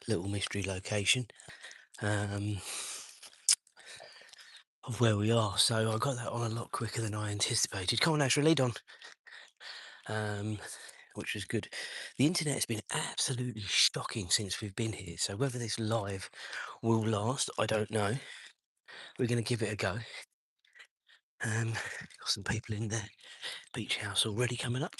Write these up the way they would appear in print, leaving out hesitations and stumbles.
little mystery location of where we are. So I got that on a lot quicker than I anticipated. Come on, Azra, lead on. Which was good. The internet has been absolutely shocking since we've been here. So whether this live will last, I don't know. We're going to give it a go. Got some people in the beach house already coming up.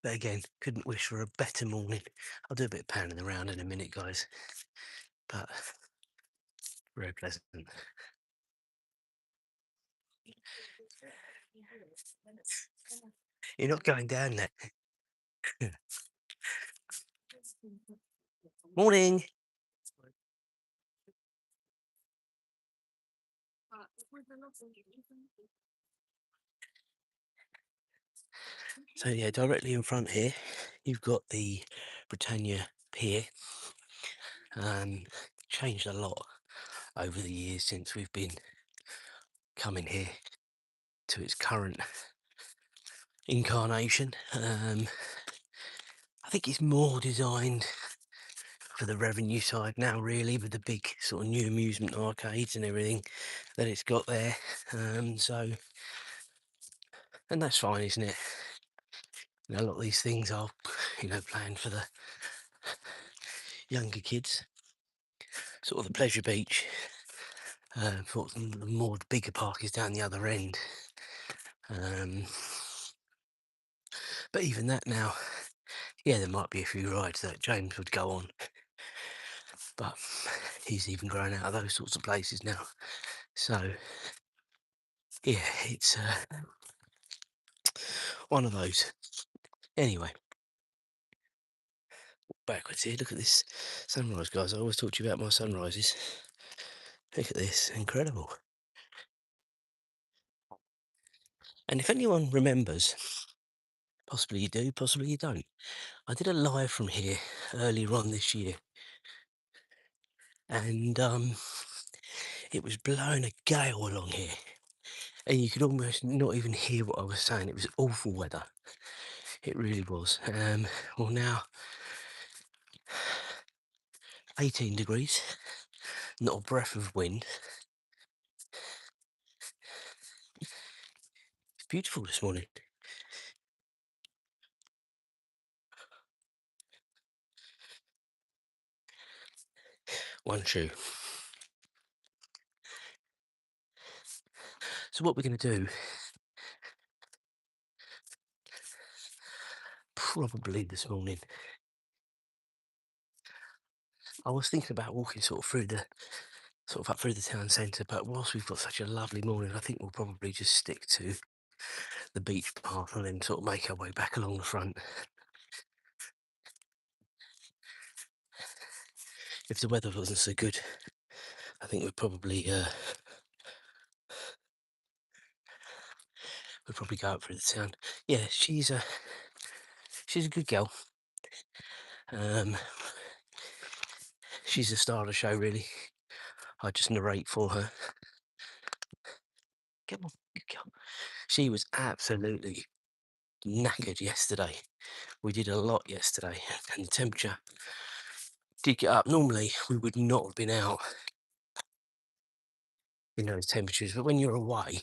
But again, couldn't wish for a better morning. I'll do a bit of panning around in a minute, guys. But very pleasant. You're not going down there. Morning. So yeah, directly in front here, you've got the Britannia Pier. Changed a lot over the years since we've been coming here to its current incarnation. I think it's more designed for the revenue side now, really, with the big sort of new amusement arcades and everything that it's got there. And that's fine, isn't it? You know, a lot of these things are, planned for the younger kids. Sort of the pleasure beach. Thought the more bigger park is down the other end. But even that now, yeah, there might be a few rides that James would go on, but he's even grown out of those sorts of places now. So yeah, it's one of those. Anyway, backwards here. Look at this sunrise, guys. I always talk to you about my sunrises. Look at this, incredible. And if anyone remembers, possibly you do, possibly you don't, I did a live from here earlier on this year, and it was blowing a gale along here, and you could almost not even hear what I was saying. It was awful weather. It really was. Well, now 18 degrees, not a breath of wind. It's beautiful this morning. One shoe. So what we're going to do, probably this morning, I was thinking about walking sort of up through the town centre, but whilst we've got such a lovely morning, I think we'll probably just stick to the beach path and then sort of make our way back along the front. If the weather wasn't so good, I think we'd probably go up through the town. Yeah, she's a good girl. She's the star of the show, really. I just narrate for her. Come on, good girl. She was absolutely knackered yesterday. We did a lot yesterday, and the temperature did get up. Normally, we would not have been out in those temperatures, but when you're away,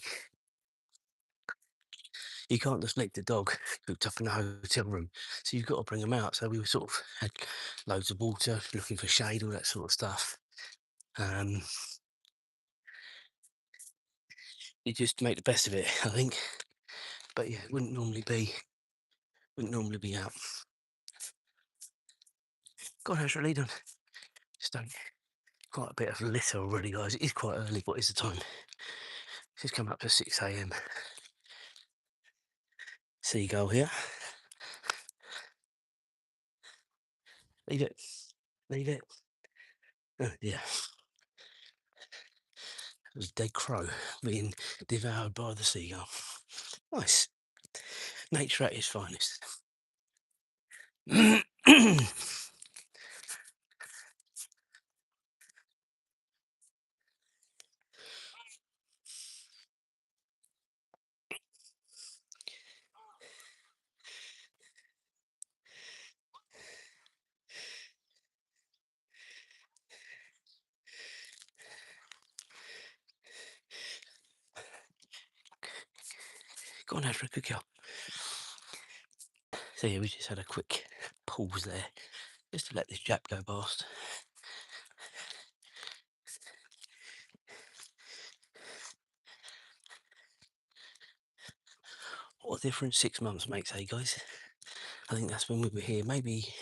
you can't just let the dog cooped up in a hotel room, so you've got to bring them out. So we were sort of had loads of water, looking for shade, all that sort of stuff. You just make the best of it, I think. But yeah, it wouldn't normally be out. God, how's your lead on? Just done quite a bit of litter already, guys. It is quite early. What is the time? It's just come up to 6 a.m. Seagull here. Leave it. Leave it. Oh, yeah. It was a dead crow being devoured by the seagull. Nice. Nature at its finest. Go on, Azra, good girl. So yeah, we just had a quick pause there, just to let this jab go past. What a difference 6 months makes, hey guys? I think that's when we were here. Maybe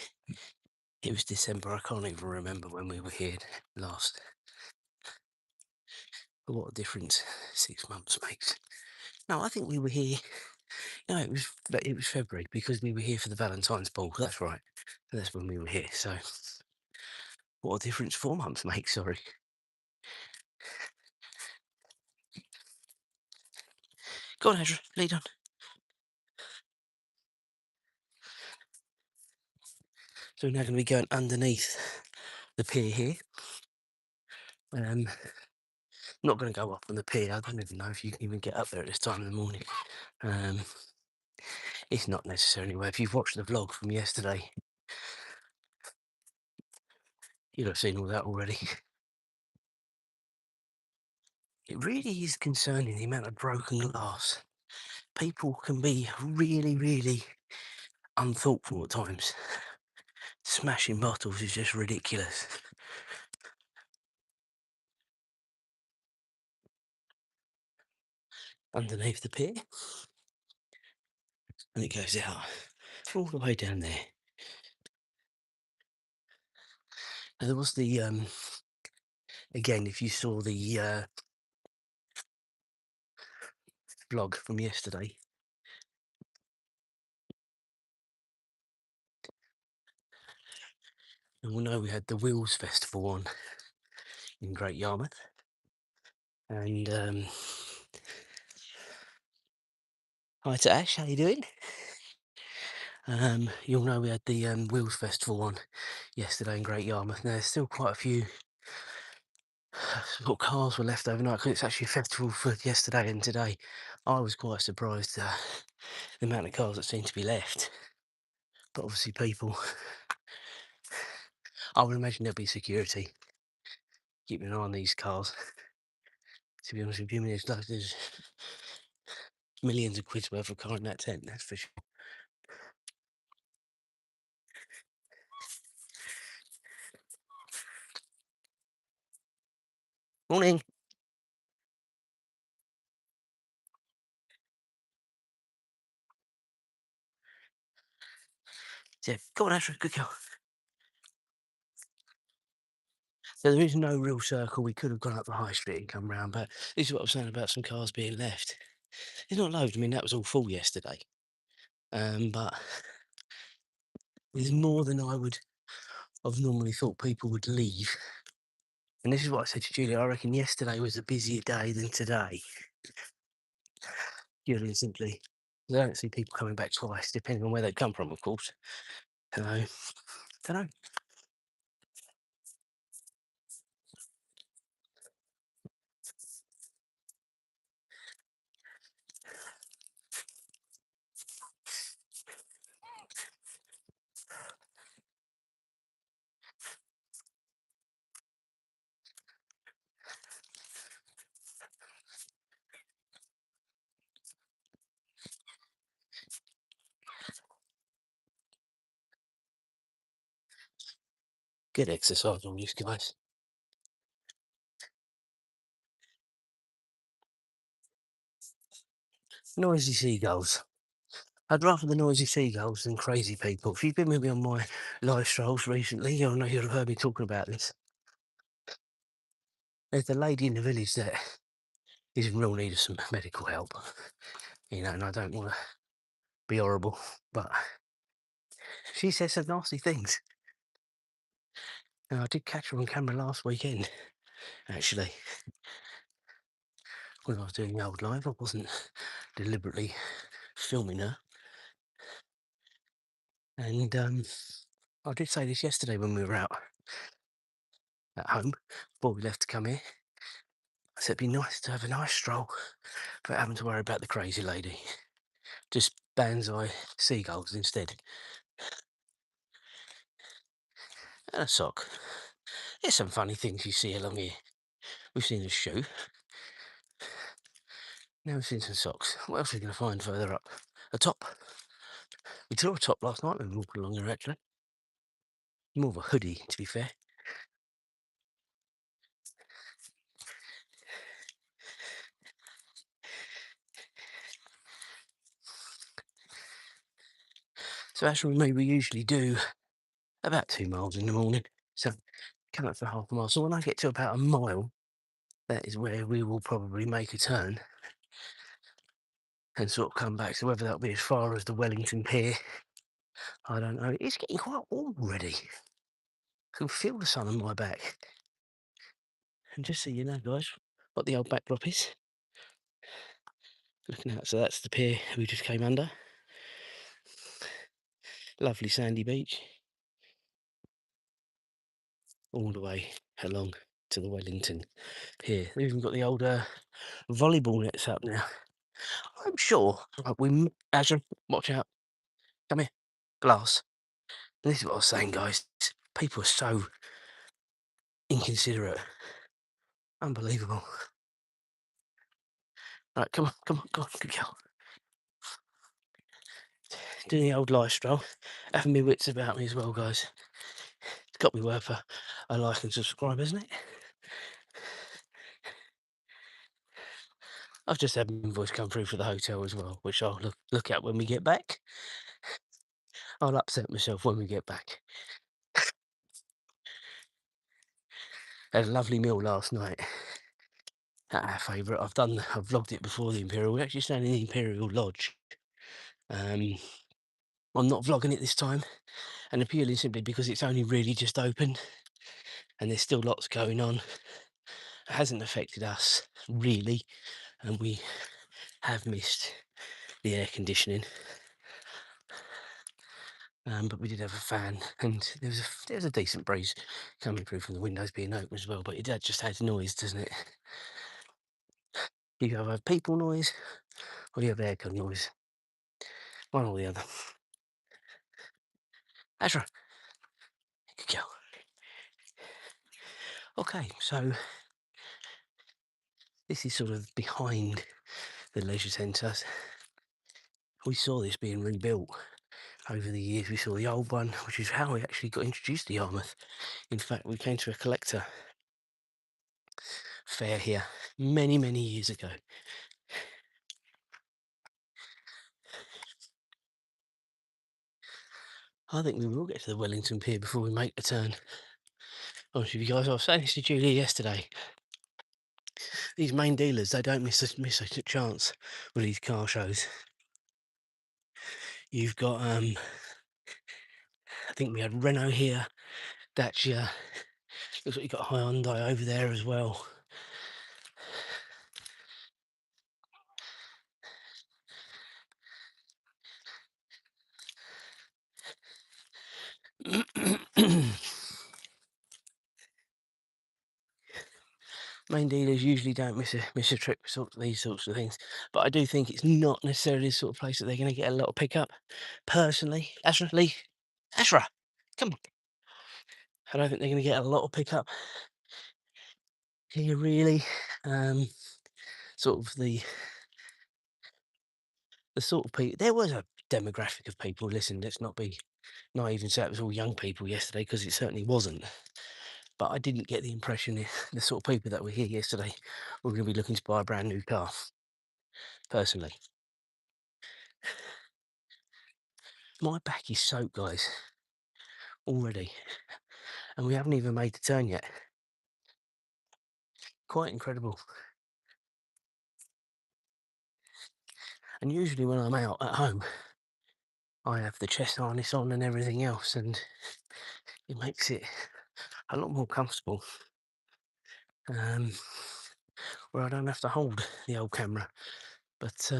it was December. I can't even remember when we were here last. But what a difference 6 months makes. No, I think we were here. No, it was February because we were here for the Valentine's ball. That's right. That's when we were here. So what a difference 4 months makes. Sorry. Go on, Azra. Lead on. So we're now going to be going underneath the pier here. Not going to go up on the pier. I don't even know if you can even get up there at this time in the morning. It's not necessary anyway. If you've watched the vlog from yesterday, you'll have seen all that already. It really is concerning, the amount of broken glass. People can be really, really unthoughtful at times. Smashing bottles is just ridiculous. Underneath the pier, and it goes out all the way down there. And there was the again, if you saw the vlog from yesterday, and we'll know we had the Wheels Festival on in Great Yarmouth, and hi to Ash, how you doing? You'll know we had the Wheels Festival on yesterday in Great Yarmouth. Now there's still quite a few sort of cars were left overnight because it's actually a festival for yesterday and today. I was quite surprised the amount of cars that seem to be left. But obviously people, I would imagine there'll be security keeping an eye on these cars. To be honest with you, there's millions of quid's worth of car in that tent, that's for sure. Morning. Yeah, go on, Azra, good girl. So there is no real circle. We could have gone up the high street and come round, but this is what I was saying about some cars being left. There's not loads. I mean, that was all full yesterday. But there's more than I would have normally thought people would leave. And this is what I said to Julia. I reckon yesterday was a busier day than today. Purely and simply, I don't see people coming back twice, depending on where they've come from, of course. So, don't know. Good exercise on you guys. Noisy seagulls. I'd rather the noisy seagulls than crazy people. If you've been with me on my live strolls recently, you'll know you'll have heard me talking about this. There's a lady in the village that is in real need of some medical help. You know, and I don't want to be horrible, but she says some nasty things. Now, I did catch her on camera last weekend, actually, when I was doing the old live. I wasn't deliberately filming her. And I did say this yesterday when we were out at home, before we left to come here. I said it'd be nice to have a nice stroll without having to worry about the crazy lady. Just banzai seagulls instead. And a sock. There's some funny things you see along here. We've seen a shoe. Now we've seen some socks. What else are we going to find further up? A top. We saw a top last night when we walked along here, actually. More of a hoodie, to be fair. So as we usually do about 2 miles in the morning. So come up for half a mile. So when I get to about a mile, that is where we will probably make a turn and sort of come back. So whether that'll be as far as the Wellington Pier, I don't know. It's getting quite warm already. I can feel the sun on my back. And just so you know, guys, what the old backdrop is. Looking out, so that's the pier we just came under. Lovely sandy beach. All the way along to the Wellington Pier. They've even got the old volleyball nets up now. I'm sure. Right, Azra, watch out. Come here. Glass. And this is what I was saying, guys. People are so inconsiderate. Unbelievable. Right, come on, come on, come on, good girl. Doing the old lifestyle. Having me wits about me as well, guys. It's got me worth a like and subscribe, isn't it? I've just had an invoice come through for the hotel as well, which I'll look at when we get back. I'll upset myself when we get back. Had a lovely meal last night at our favourite. I've vlogged it before, the Imperial. We're actually staying in the Imperial Lodge. I'm not vlogging it this time, and purely simply because it's only really just opened and there's still lots going on. It hasn't affected us really, and we have missed the air conditioning. But we did have a fan, and there was a decent breeze coming through from the windows being open as well. But it just adds noise, doesn't it? You either have people noise or you have aircon noise, one or the other. Azra, good girl. Okay, so this is sort of behind the leisure centre. We saw this being rebuilt over the years. We saw the old one, which is how we actually got introduced to Yarmouth. In fact, we came to a collector fair here many, many years ago. I think we will get to the Wellington Pier before we make the turn. Honestly, you guys, I was saying this to Julia yesterday. These main dealers, they don't miss a chance with these car shows. You've got, I think we had Renault here, Dacia. Looks like you've got Hyundai over there as well. Main dealers usually don't miss a trick for these sorts of things, but I do think it's not necessarily the sort of place that they're going to get a lot of pickup. Personally, Azra, Lee, Azra, come on. I don't think they're going to get a lot of pickup here, really. Sort of the sort of people. There was a demographic of people. Listen, let's not be naive and say it was all young people yesterday, because it certainly wasn't. But I didn't get the impression the sort of people that were here yesterday were going to be looking to buy a brand new car. Personally, my back is soaked, guys, already, and we haven't even made the turn yet. Quite incredible. And usually when I'm out at home, I have the chest harness on and everything else, and it makes it a lot more comfortable. Where I don't have to hold the old camera. But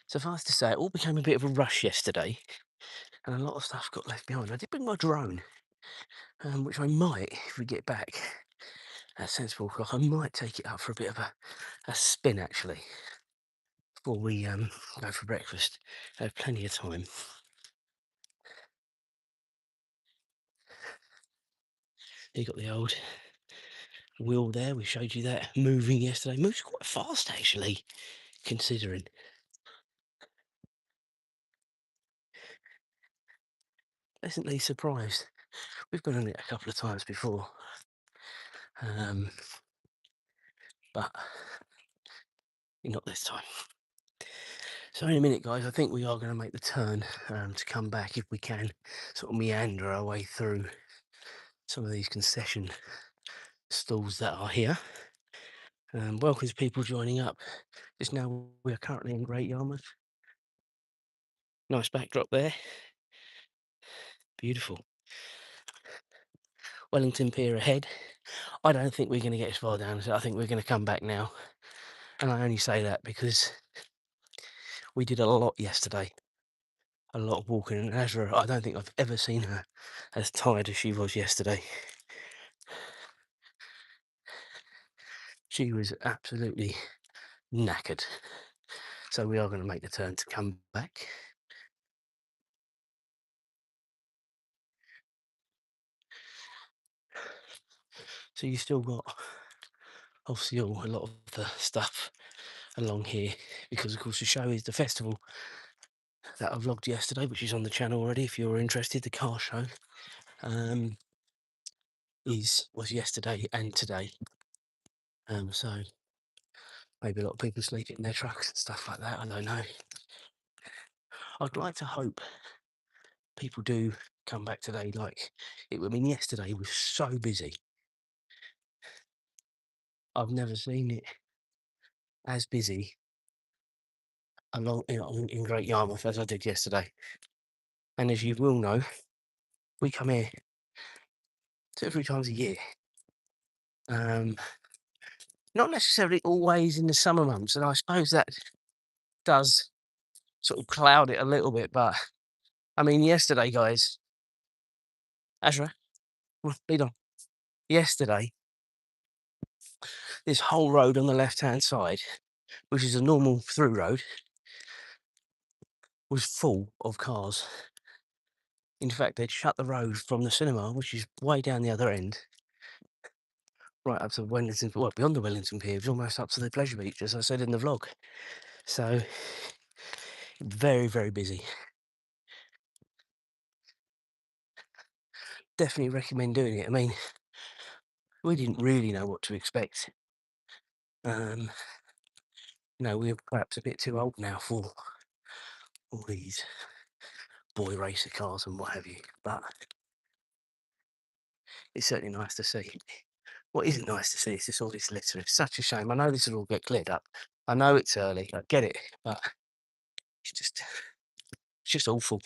suffice to say, it all became a bit of a rush yesterday, and a lot of stuff got left behind. I did bring my drone, which I might, if we get back at sensible o'clock, I might take it up for a bit of a spin, actually, before we go for breakfast. I have plenty of time. You got the old wheel there. We showed you that moving yesterday. Moves quite fast actually, considering. Pleasantly surprised. We've been on it a couple of times before, um, but not this time. So in a minute, guys, I think we are going to make the turn to come back if we can, sort of meander our way through some of these concession stalls that are here. Welcome to people joining up. Just now, we are currently in Great Yarmouth. Nice backdrop there. Beautiful. Wellington Pier ahead. I don't think we're going to get as far down as I think we're going to come back now. And I only say that because we did a lot yesterday. A lot of walking. And Azra, I don't think I've ever seen her as tired as she was yesterday. She was absolutely knackered. So we are going to make the turn to come back. So you still got obviously a lot of the stuff along here because of course the show is the festival that I vlogged yesterday, which is on the channel already if you're interested. The car show was yesterday and today. So maybe a lot of people sleeping in their trucks and stuff like that. I don't know. I'd like to hope people do come back today. Like it, I mean, yesterday was so busy. I've never seen it as busy along in Great Yarmouth as I did yesterday. And as you will know, we come here 2 or 3 times a year. Not necessarily always in the summer months, and I suppose that does sort of cloud it a little bit. But I mean, yesterday, guys, Azra, lead on. Yesterday, this whole road on the left-hand side, which is a normal through road, was full of cars. In fact, they'd shut the road from the cinema, which is way down the other end, right up to Wellington, well, beyond the Wellington Pier, it was almost up to the pleasure beach, as I said in the vlog. So, very, very busy. Definitely recommend doing it. I mean, we didn't really know what to expect. We're perhaps a bit too old now for all these boy racer cars and what have you, but it's certainly nice to see. What isn't nice to see is just all this litter. It's such a shame. I know this will all get cleared up. I know it's early. I get it, but it's just awful.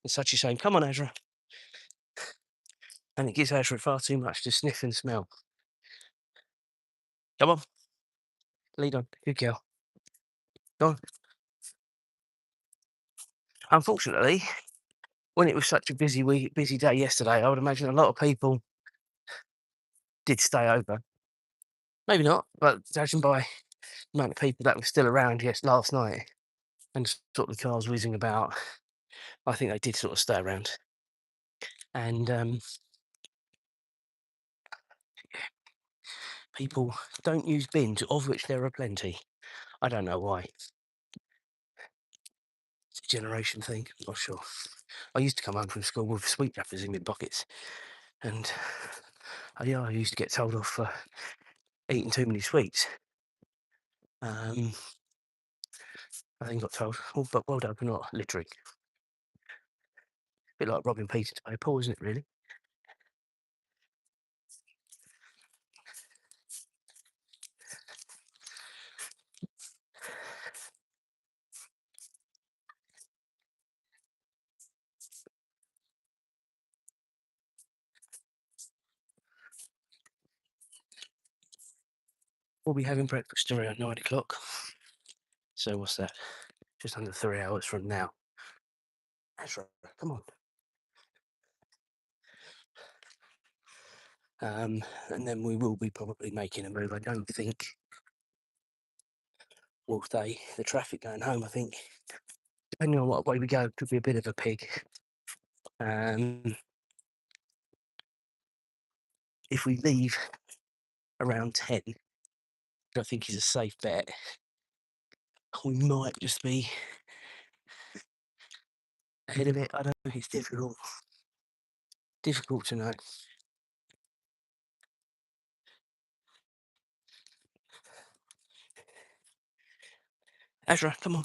It's such a shame. Come on, Azra. And it gives Azra far too much to sniff and smell. Come on. Lead on. Good girl. Go on. Unfortunately, when it was such a busy day yesterday, I would imagine a lot of people did stay over. Maybe not, but judging by the amount of people that were still around last night and sort of the cars whizzing about, I think they did sort of stay around. And people don't use bins, of which there are plenty. I don't know why. It's a generation thing. I'm not sure. I used to come home from school with sweet wrappers in my pockets, and I used to get told off for eating too many sweets. I think got told, oh, but well done for not littering. A bit like robbing Peter to pay Paul, isn't it, really? We'll be having breakfast around 9 o'clock. So what's that? Just under 3 hours from now. That's right. Come on. And then we will be probably making a move. I don't think we'll stay. The traffic going home, I think, depending on what way we go, could be a bit of a pig. If we leave around 10, which I think is a safe bet. We might just be ahead of it. I don't know. It's difficult to know. Azra, come on.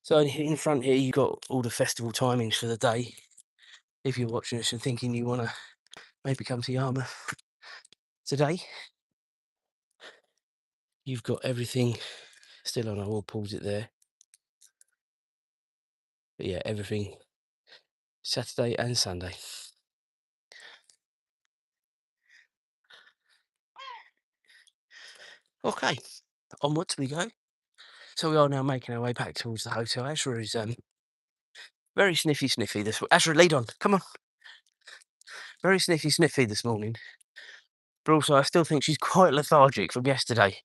So in front here, you've got all the festival timings for the day. If you're watching this and thinking you want to maybe come to Yarmouth today, you've got everything still on. I will pause it there. But yeah, everything Saturday and Sunday. Okay, onwards we go. So we are now making our way back towards the hotel. Azra is very sniffy this. Azra, lead on. Come on. Very sniffy this morning. But also, I still think she's quite lethargic from yesterday.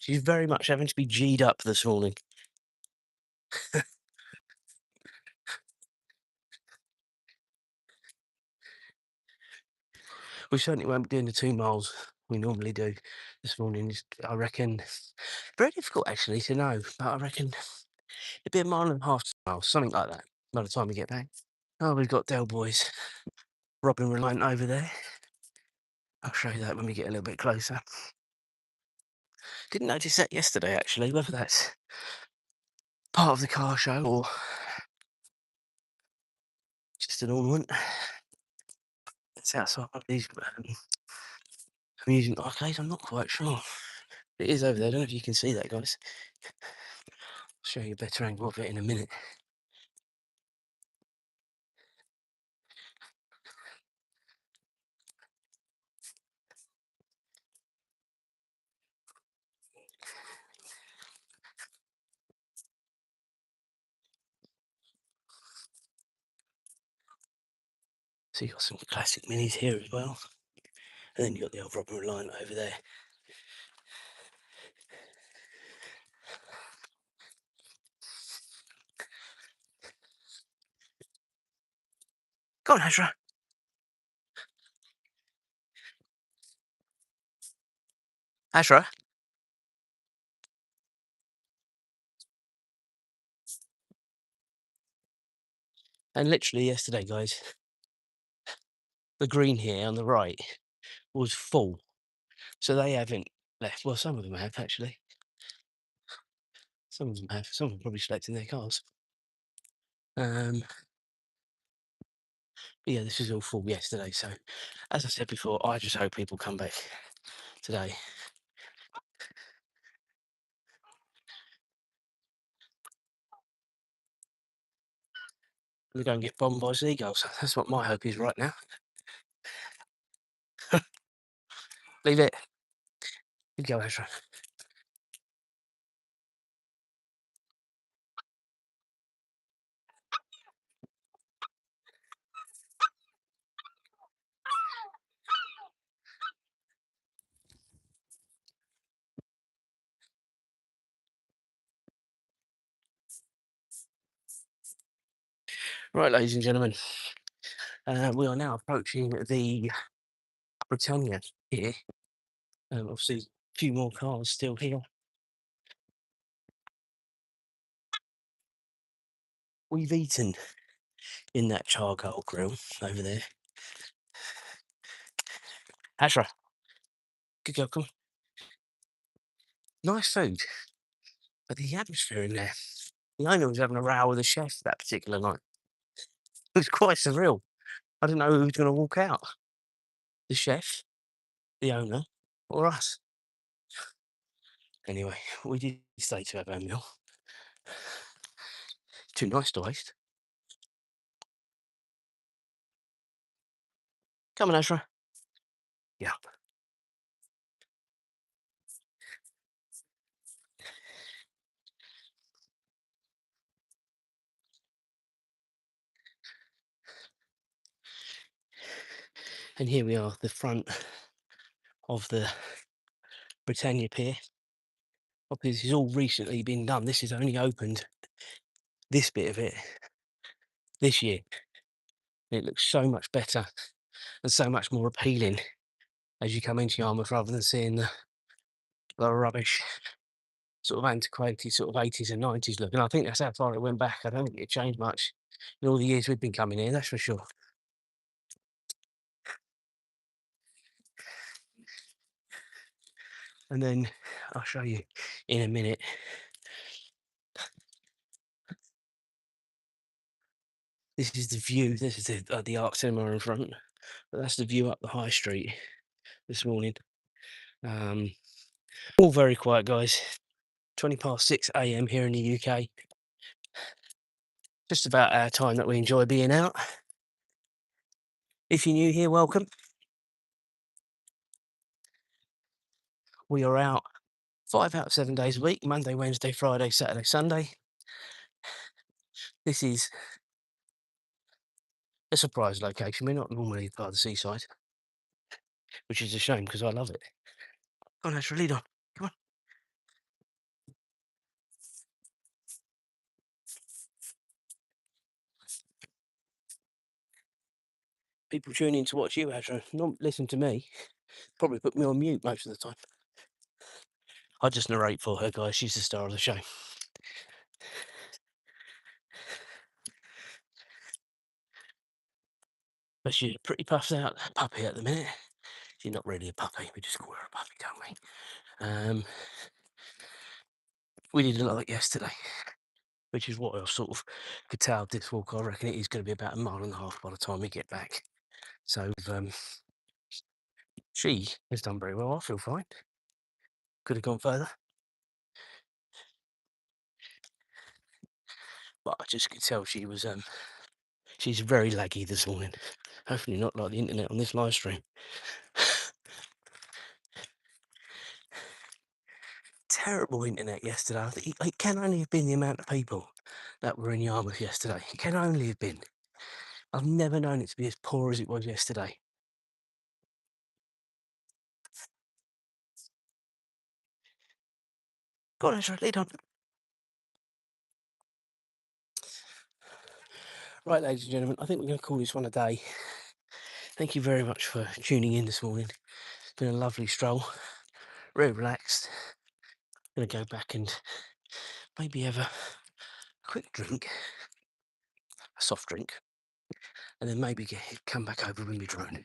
She's very much having to be G'd up this morning. We certainly won't be doing the 2 miles we normally do this morning. I reckon, very difficult actually to know, but I reckon it'd be a mile and a half, 2 miles, something like that, by the time we get back. Oh, we've got Del Boys, Robin Reliant over there. I'll show you that when we get a little bit closer. Didn't notice that yesterday actually, whether that's part of the car show or just an ornament. It's outside of these amusement arcades, I'm not quite sure. It is over there, I don't know if you can see that, guys. I'll show you a better angle of it in a minute. So you've got some classic minis here as well. And then you've got the old Robin Reliant over there. Go on, Azra. Azra. And literally yesterday, guys, the green here on the right was full. So they haven't left. Well, some of them have actually. Some of them have. Some of them probably slept in their cars. But yeah, this was all full yesterday. So, as I said before, I just hope people come back today. We're going to get bombed by seagulls. That's what my hope is right now. Leave it. You go, Azra. Right, ladies and gentlemen, we are now approaching the Britannia here. Obviously, a few more cars still here. We've eaten in that charcoal grill over there. Azra, good girl, come on. Nice food, but the atmosphere in there. The owner was having a row with the chef that particular night. It was quite surreal. I didn't know who was going to walk out. The chef, the owner, or us. Anyway, we did stay to have our meal. Too nice to waste. Come on, Azra. Yeah. And here we are, the front of the Britannia Pier. Obviously, this has all recently been done. This has only opened this bit of it this year. It looks so much better and so much more appealing as you come into Yarmouth rather than seeing the rubbish, sort of antiquated sort of 80s and 90s look. And I think that's how far it went back. I don't think it changed much in all the years we've been coming here, that's for sure. And then I'll show you in a minute. This is the view. This is the Art Cinema in front. But that's the view up the high street this morning. All very quiet, guys. 6:20 a.m. here in the UK. Just about our time that we enjoy being out. If you're new here, welcome. We are out 5 out of 7 days a week, Monday, Wednesday, Friday, Saturday, Sunday. This is a surprise location. We're not normally by the seaside, which is a shame because I love it. Come on, Azra, lead on. Come on. People tune in to watch you, Azra. Not listen to me. Probably put me on mute most of the time. I just narrate for her, guys. She's the star of the show. But she's a pretty puffed out puppy at the minute. She's not really a puppy. We just call her a puppy, don't we? We did a lot yesterday, which is what I sort of could tell this walk. I reckon it is going to be about 1.5 miles by the time we get back. So she has done very well. I feel fine. Could have gone further, but I just could tell she was she's very laggy this morning. Hopefully not like the internet on this live stream. Terrible internet yesterday. I think it can only have been the amount of people that were in Yarmouth yesterday. It can only have been. I've never known it to be as poor as it was yesterday. Go on, Azra, lead on. Right, ladies and gentlemen, I think we're going to call this one a day. Thank you very much for tuning in this morning. It's been a lovely stroll, very relaxed. Going to go back and maybe have a quick drink, a soft drink, and then maybe come back over with my drone,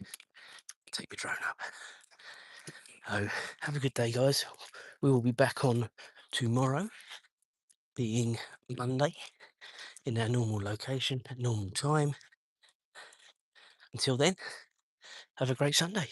take my drone up. So have a good day, guys. We will be back on tomorrow, being Monday, in our normal location at normal time. Until then, have a great Sunday.